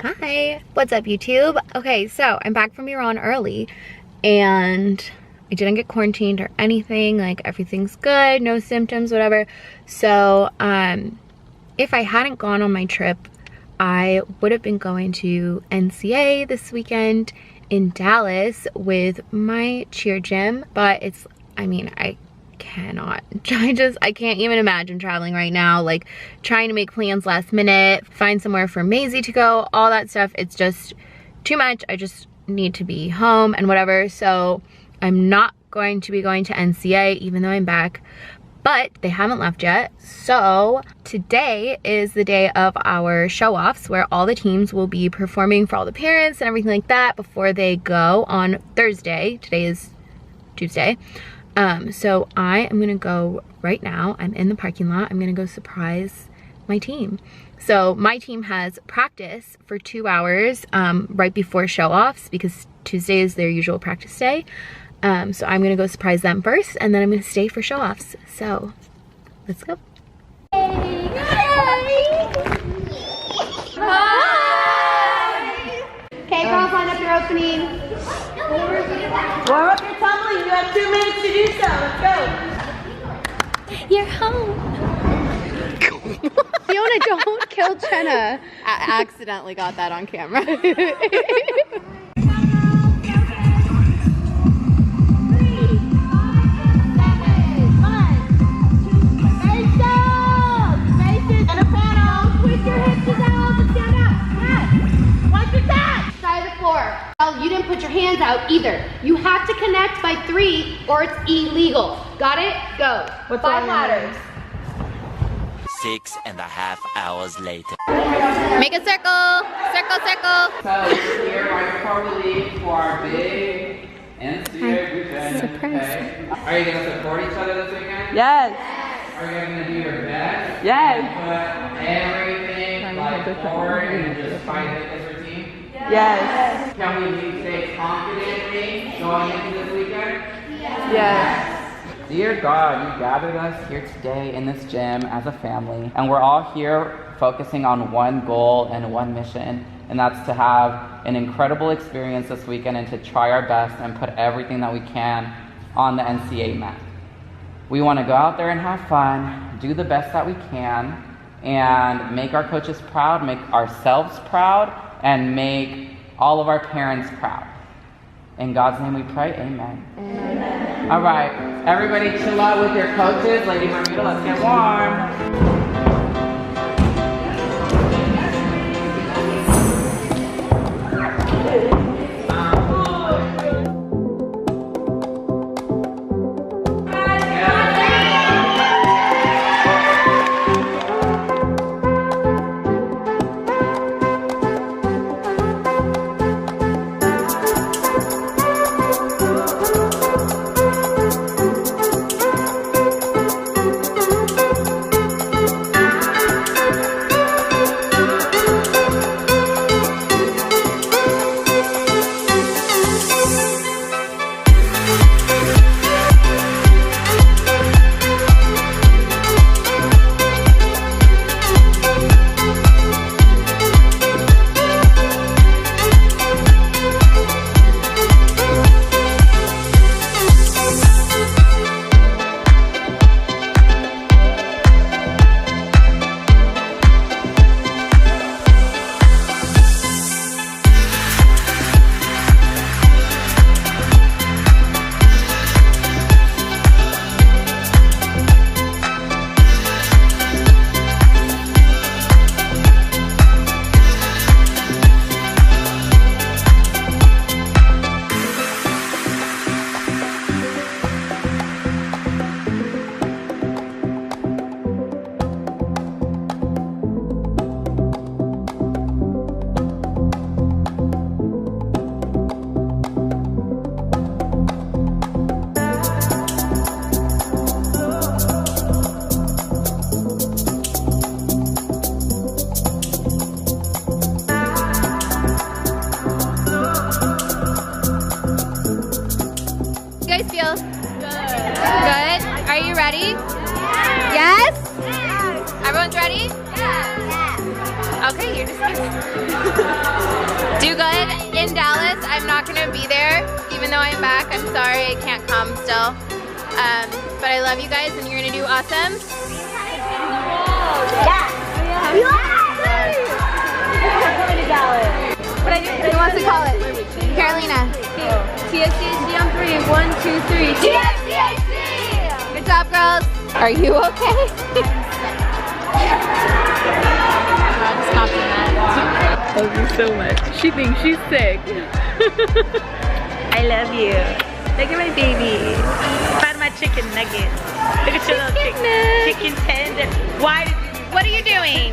Hi, what's up YouTube? Okay, so I'm back from Iran early and I didn't get quarantined or anything, like everything's good, no symptoms, whatever. So if I hadn't gone on my trip, I would have been going to NCA this weekend in Dallas with my cheer gym, but it's, I mean, I can't even imagine traveling right now, like trying to make plans last minute, find somewhere for Maisie to go, all that stuff. It's just too much. I just need to be home and whatever. So I'm not going to be going to NCA even though I'm back, but they haven't left yet. So today is the day of our show-offs where all the teams will be performing for all the parents and everything like that before they go on Thursday. Today is Tuesday. So I am gonna go right now. I'm in the parking lot. I'm gonna go surprise my team. So my team has practice for 2 hours right before show-offs because Tuesday is their usual practice day. So I'm gonna go surprise them first and then I'm gonna stay for show-offs. So let's go. Hey. Hi. Okay, girls, line up your opening. Warm up your tumbling. You have 2 minutes to do so. Let's go. You're home. Fiona, don't kill Chenna. I accidentally got that on camera. You didn't put your hands out either. You have to connect by 3 or it's illegal. Got it? Go. What's 5 ladders. 6.5 hours later. Make a circle. Circle, circle. So we're here right before we leave for our big NCA weekend. Surprise. Okay. Are you gonna support each other this weekend? Yes. Are you guys gonna do your best? Yes. Put everything like forward and just fight it as your team? Yes. Can we stay confidently going into this weekend? Yes. Dear God, you gathered us here today in this gym as a family, and we're all here focusing on one goal and one mission, and that's to have an incredible experience this weekend and to try our best and put everything that we can on the NCA mat. We want to go out there and have fun, do the best that we can, and make our coaches proud, make ourselves proud, and make all of our parents proud. In God's name we pray, amen. Amen. All right, everybody chill out with your coaches. Lady Marmita, let's get warm. Okay, you're just do good in Dallas. I'm not gonna be there, even though I'm back. I'm sorry I can't come still. But I love you guys and you're gonna do awesome. Yeah. Coming to Dallas. What who wants to call it? Carolina. TSCHD on 3. 1, 2, 3. TSCHD! Good job, girls. Are you okay? Just copying that. Love you so much. She thinks she's sick. I love you. Look at my baby. Find my chicken nuggets. Look at your little chicken tender. Why did you? What are you doing?